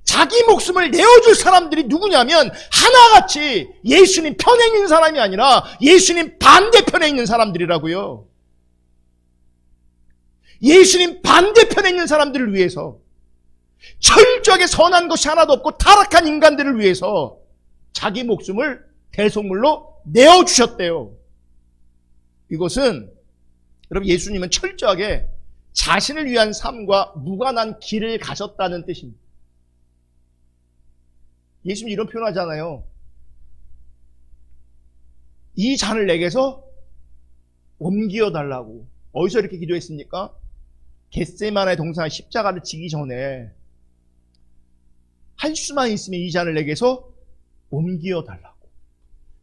자기 목숨을 내어줄 사람들이 누구냐면 하나같이 예수님 편에 있는 사람이 아니라 예수님 반대편에 있는 사람들이라고요. 예수님 반대편에 있는 사람들을 위해서 철저하게 선한 것이 하나도 없고 타락한 인간들을 위해서 자기 목숨을 대속물로 내어주셨대요. 이것은 여러분 예수님은 철저하게 자신을 위한 삶과 무관한 길을 가셨다는 뜻입니다. 예수님이 이런 표현하잖아요. 이 잔을 내게서 옮겨달라고. 어디서 이렇게 기도했습니까? 겟세마네 동산 십자가를 지기 전에 할 수만 있으면 이 잔을 내게서 옮겨달라고.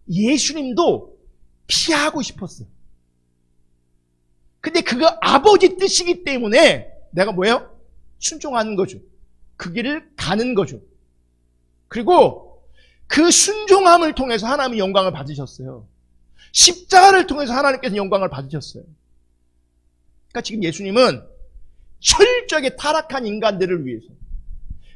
예수님도 피하고 싶었어요. 근데 그거 아버지 뜻이기 때문에 내가 뭐예요? 순종하는 거죠. 그 길을 가는 거죠. 그리고 그 순종함을 통해서 하나님이 영광을 받으셨어요. 십자가를 통해서 하나님께서 영광을 받으셨어요. 그러니까 지금 예수님은 철저하게 타락한 인간들을 위해서,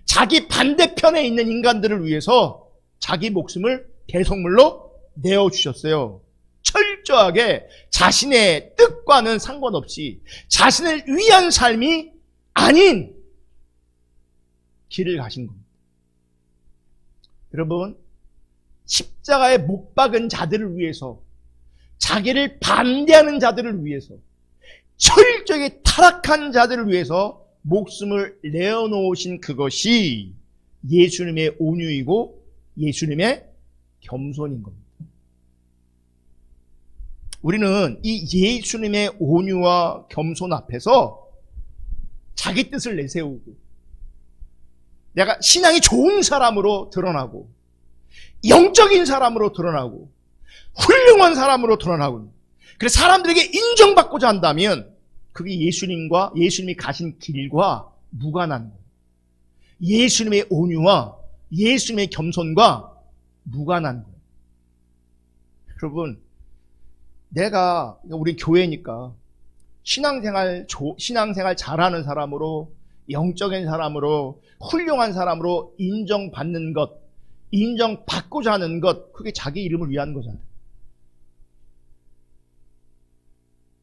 자기 반대편에 있는 인간들을 위해서 자기 목숨을 대속물로 내어주셨어요. 철저하게 자신의 뜻과는 상관없이 자신을 위한 삶이 아닌 길을 가신 겁니다. 여러분, 십자가에 못 박은 자들을 위해서, 자기를 반대하는 자들을 위해서, 철저하게 타락한 자들을 위해서 목숨을 내어놓으신 그것이 예수님의 온유이고 예수님의 겸손인 겁니다. 우리는 이 예수님의 온유와 겸손 앞에서 자기 뜻을 내세우고 내가 신앙이 좋은 사람으로 드러나고 영적인 사람으로 드러나고 훌륭한 사람으로 드러나고 그래서 사람들에게 인정받고자 한다면 그게 예수님이 가신 길과 무관한 거예요. 예수님의 온유와 예수님의 겸손과 무관한 거예요. 여러분, 우리 교회니까 신앙생활 잘하는 사람으로, 영적인 사람으로, 훌륭한 사람으로 인정받는 것, 인정받고자 하는 것, 그게 자기 이름을 위한 거잖아요.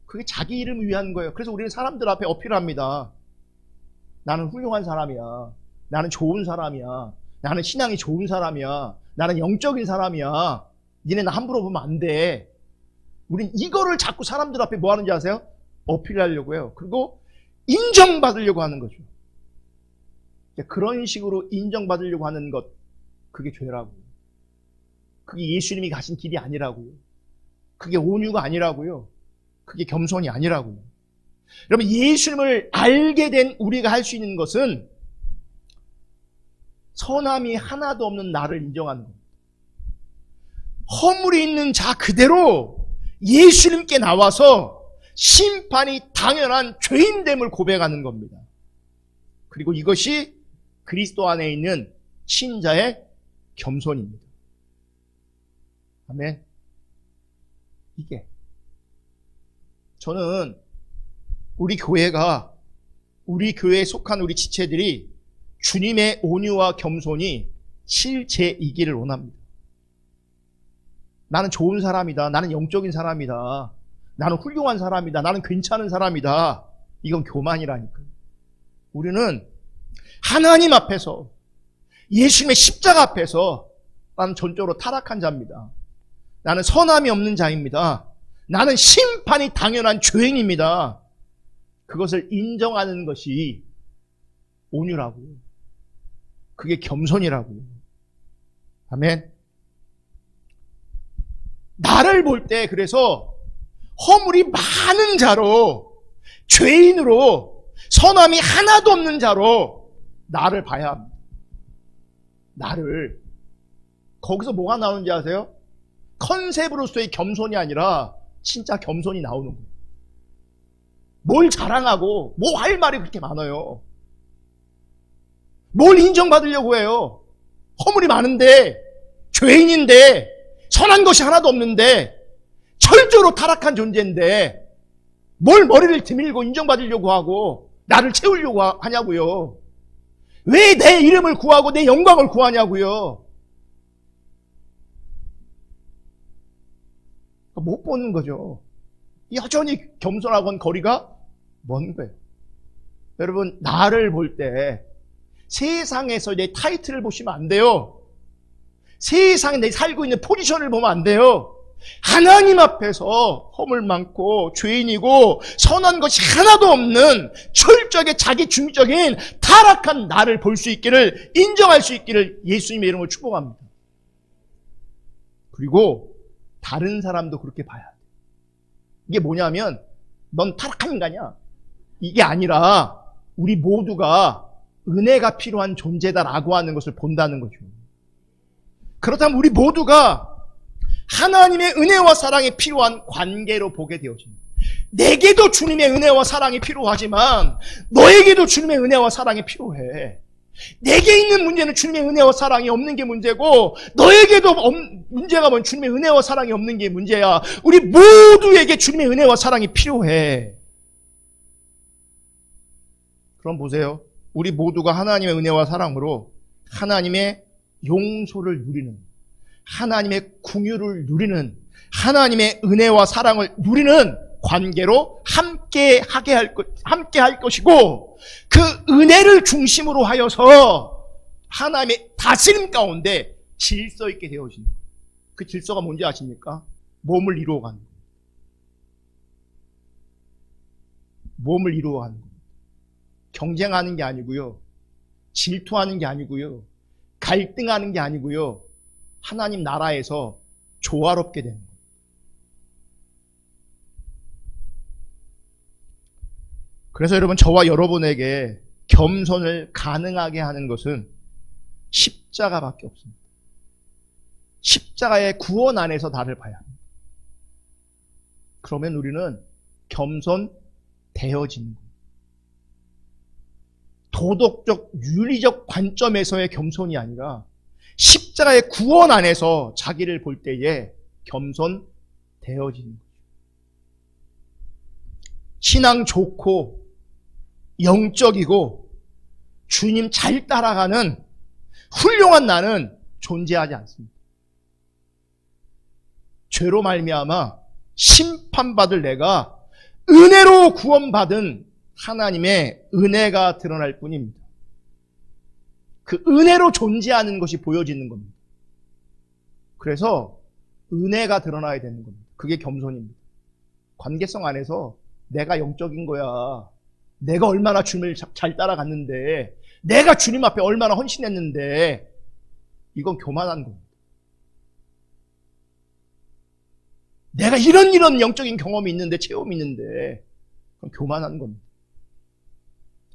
그게 자기 이름을 위한 거예요. 그래서 우리는 사람들 앞에 어필합니다. 나는 훌륭한 사람이야. 나는 좋은 사람이야. 나는 신앙이 좋은 사람이야. 나는 영적인 사람이야. 니네 나 함부로 보면 안 돼. 우린 이거를 자꾸 사람들 앞에 뭐 하는지 아세요? 어필하려고 해요. 그리고 인정받으려고 하는 거죠. 그런 식으로 인정받으려고 하는 것, 그게 죄라고요. 그게 예수님이 가신 길이 아니라고요. 그게 온유가 아니라고요. 그게 겸손이 아니라고요. 여러분, 예수님을 알게 된 우리가 할 수 있는 것은 선함이 하나도 없는 나를 인정하는 겁니다. 허물이 있는 자 그대로 예수님께 나와서 심판이 당연한 죄인됨을 고백하는 겁니다. 그리고 이것이 그리스도 안에 있는 신자의 겸손입니다. 아멘. 이게 저는 우리 교회에 속한 우리 지체들이 주님의 온유와 겸손이 실제이기를 원합니다. 나는 좋은 사람이다. 나는 영적인 사람이다. 나는 훌륭한 사람이다. 나는 괜찮은 사람이다. 이건 교만이라니까요. 우리는 하나님 앞에서, 예수님의 십자가 앞에서 나는 전적으로 타락한 자입니다. 나는 선함이 없는 자입니다. 나는 심판이 당연한 죄인입니다. 그것을 인정하는 것이 온유라고요. 그게 겸손이라고요. 아멘. 나를 볼 때 그래서 허물이 많은 자로, 죄인으로, 선함이 하나도 없는 자로 나를 봐야 합니다. 나를. 거기서 뭐가 나오는지 아세요? 컨셉으로서의 겸손이 아니라 진짜 겸손이 나오는 거예요. 뭘 자랑하고 뭐 할 말이 그렇게 많아요. 뭘 인정받으려고 해요. 허물이 많은데, 죄인인데, 선한 것이 하나도 없는데, 철저로 타락한 존재인데 뭘 머리를 드밀고 인정받으려고 하고 나를 채우려고 하냐고요. 왜 내 이름을 구하고 내 영광을 구하냐고요. 못 보는 거죠. 여전히 겸손하고는 거리가 먼 거예요. 여러분, 나를 볼 때 세상에서 내 타이틀을 보시면 안 돼요. 세상에 내 살고 있는 포지션을 보면 안 돼요. 하나님 앞에서 허물 많고 죄인이고 선한 것이 하나도 없는 철저하게 자기 중적인 타락한 나를 볼 수 있기를, 인정할 수 있기를 예수님의 이름으로 축복합니다. 그리고 다른 사람도 그렇게 봐야 돼. 이게 뭐냐면 넌 타락한 인간이야, 이게 아니라 우리 모두가 은혜가 필요한 존재다라고 하는 것을 본다는 거죠. 그렇다면 우리 모두가 하나님의 은혜와 사랑이 필요한 관계로 보게 되어집니다. 내게도 주님의 은혜와 사랑이 필요하지만 너에게도 주님의 은혜와 사랑이 필요해. 내게 있는 문제는 주님의 은혜와 사랑이 없는 게 문제고, 너에게도 문제가 뭔 주님의 은혜와 사랑이 없는 게 문제야. 우리 모두에게 주님의 은혜와 사랑이 필요해. 그럼 보세요. 우리 모두가 하나님의 은혜와 사랑으로 하나님의 용서를 누리는, 하나님의 궁유를 누리는, 하나님의 은혜와 사랑을 누리는 관계로 함께 할 것이고, 그 은혜를 중심으로 하여서 하나님의 다스림 가운데 질서 있게 되어지는 거예요. 그 질서가 뭔지 아십니까? 몸을 이루어가는 거예요. 몸을 이루어가는 거예요. 경쟁하는 게 아니고요, 질투하는 게 아니고요, 갈등하는 게 아니고요, 하나님 나라에서 조화롭게 되는 거예요. 그래서 여러분, 저와 여러분에게 겸손을 가능하게 하는 것은 십자가밖에 없습니다. 십자가의 구원 안에서 나를 봐야 합니다. 그러면 우리는 겸손되어지는 거예요. 도덕적, 윤리적 관점에서의 겸손이 아니라 십자가의 구원 안에서 자기를 볼 때에 겸손되어지는 거죠. 신앙 좋고 영적이고 주님 잘 따라가는 훌륭한 나는 존재하지 않습니다. 죄로 말미암아 심판받을 내가 은혜로 구원받은 하나님의 은혜가 드러날 뿐입니다. 그 은혜로 존재하는 것이 보여지는 겁니다. 그래서 은혜가 드러나야 되는 겁니다. 그게 겸손입니다. 관계성 안에서 내가 영적인 거야, 내가 얼마나 주님을 잘 따라갔는데, 내가 주님 앞에 얼마나 헌신했는데, 이건 교만한 겁니다. 내가 이런 영적인 경험이 있는데, 체험이 있는데, 그건 교만한 겁니다.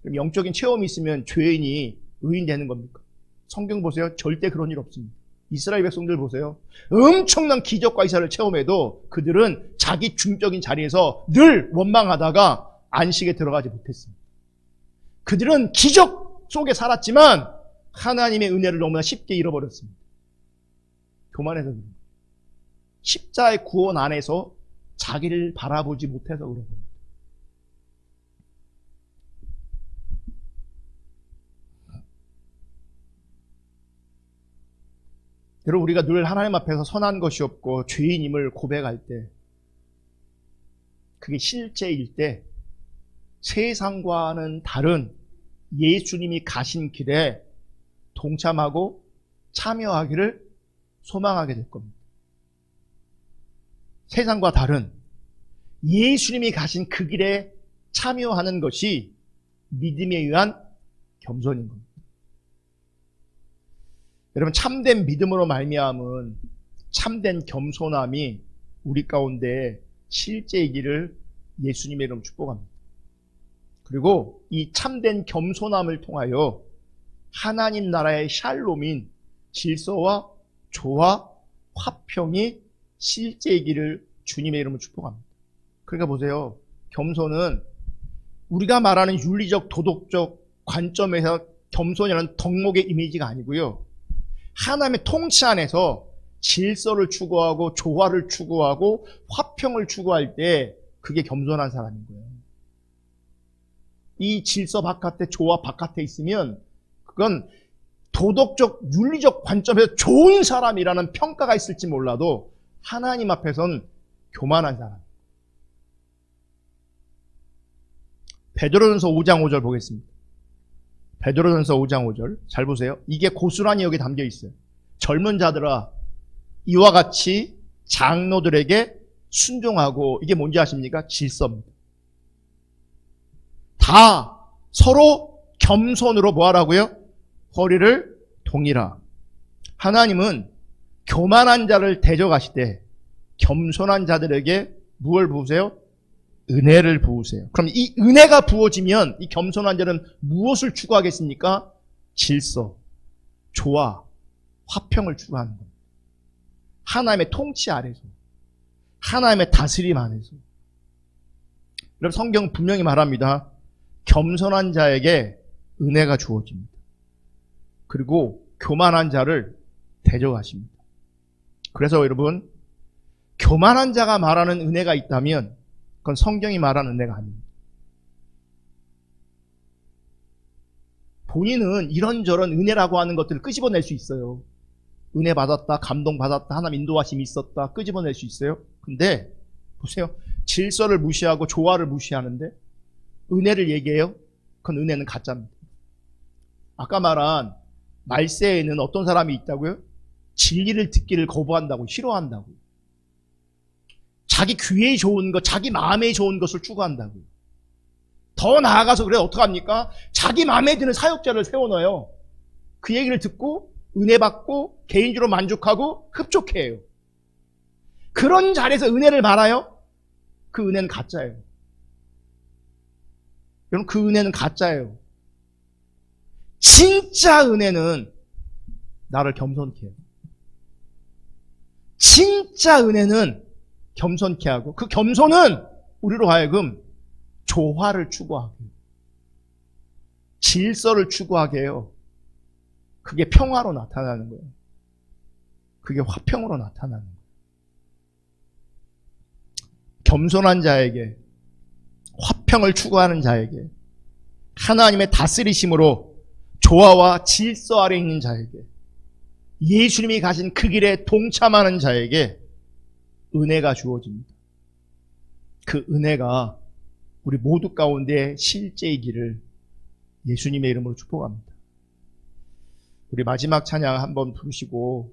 그럼 영적인 체험이 있으면 죄인이 의인 되는 겁니까? 성경 보세요. 절대 그런 일 없습니다. 이스라엘 백성들 보세요. 엄청난 기적과 이사를 체험해도 그들은 자기 중적인 자리에서 늘 원망하다가 안식에 들어가지 못했습니다. 그들은 기적 속에 살았지만 하나님의 은혜를 너무나 쉽게 잃어버렸습니다. 교만해서 그런 거예요. 십자의 구원 안에서 자기를 바라보지 못해서 그런 겁니다. 여러분, 우리가 늘 하나님 앞에서 선한 것이 없고 죄인임을 고백할 때, 그게 실제일 때 세상과는 다른 예수님이 가신 길에 동참하고 참여하기를 소망하게 될 겁니다. 세상과 다른 예수님이 가신 그 길에 참여하는 것이 믿음에 의한 겸손인 겁니다. 여러분, 참된 믿음으로 말미암은 참된 겸손함이 우리 가운데 실제이기를 예수님의 이름으로 축복합니다. 그리고 이 참된 겸손함을 통하여 하나님 나라의 샬롬인 질서와 조화, 화평이 실제이기를 주님의 이름으로 축복합니다. 그러니까 보세요. 겸손은 우리가 말하는 윤리적, 도덕적 관점에서 겸손이라는 덕목의 이미지가 아니고요. 하나님의 통치 안에서 질서를 추구하고 조화를 추구하고 화평을 추구할 때 그게 겸손한 사람인 거예요. 이 질서 바깥에 조화 바깥에 있으면 그건 도덕적, 윤리적 관점에서 좋은 사람이라는 평가가 있을지 몰라도 하나님 앞에선 교만한 사람. 베드로전서 5장 5절 보겠습니다. 베드로전서 5장 5절 잘 보세요. 이게 고스란히 여기 담겨 있어요. 젊은 자들아 이와 같이 장로들에게 순종하고, 이게 뭔지 아십니까? 질서입니다. 다 서로 겸손으로 뭐 하라고요? 허리를 동이라. 하나님은 교만한 자를 대적하시되 겸손한 자들에게 무엇을 부으세요? 은혜를 부으세요. 그럼 이 은혜가 부어지면 이 겸손한 자는 무엇을 추구하겠습니까? 질서, 조화, 화평을 추구하는 겁니다. 하나님의 통치 아래서, 하나님의 다스림 안에서. 여러분, 성경 분명히 말합니다. 겸손한 자에게 은혜가 주어집니다. 그리고 교만한 자를 대적하십니다. 그래서 여러분, 교만한 자가 말하는 은혜가 있다면 그건 성경이 말하는 은혜가 아닙니다. 본인은 이런저런 은혜라고 하는 것들을 끄집어낼 수 있어요. 은혜 받았다, 감동 받았다, 하나님 인도하심이 있었다, 끄집어낼 수 있어요. 근데 보세요. 질서를 무시하고 조화를 무시하는데 은혜를 얘기해요? 그건 은혜는 가짜입니다. 아까 말한 말세에는 어떤 사람이 있다고요? 진리를 듣기를 거부한다고, 싫어한다고. 자기 귀에 좋은 것, 자기 마음에 좋은 것을 추구한다고. 더 나아가서 그래 어떡합니까? 자기 마음에 드는 사역자를 세워놔요. 그 얘기를 듣고 은혜 받고 개인적으로 만족하고 흡족해요. 그런 자리에서 은혜를 받아요? 그 은혜는 가짜예요. 여러분, 그 은혜는 가짜예요. 진짜 은혜는 나를 겸손케 해요. 진짜 은혜는 겸손케 하고, 그 겸손은 우리로 하여금 조화를 추구하게 해요. 질서를 추구하게 해요. 그게 평화로 나타나는 거예요. 그게 화평으로 나타나는 거예요. 겸손한 자에게, 화평을 추구하는 자에게, 하나님의 다스리심으로 조화와 질서 아래 있는 자에게, 예수님이 가신 그 길에 동참하는 자에게 은혜가 주어집니다. 그 은혜가 우리 모두 가운데 실제이기를 예수님의 이름으로 축복합니다. 우리 마지막 찬양 한번 부르시고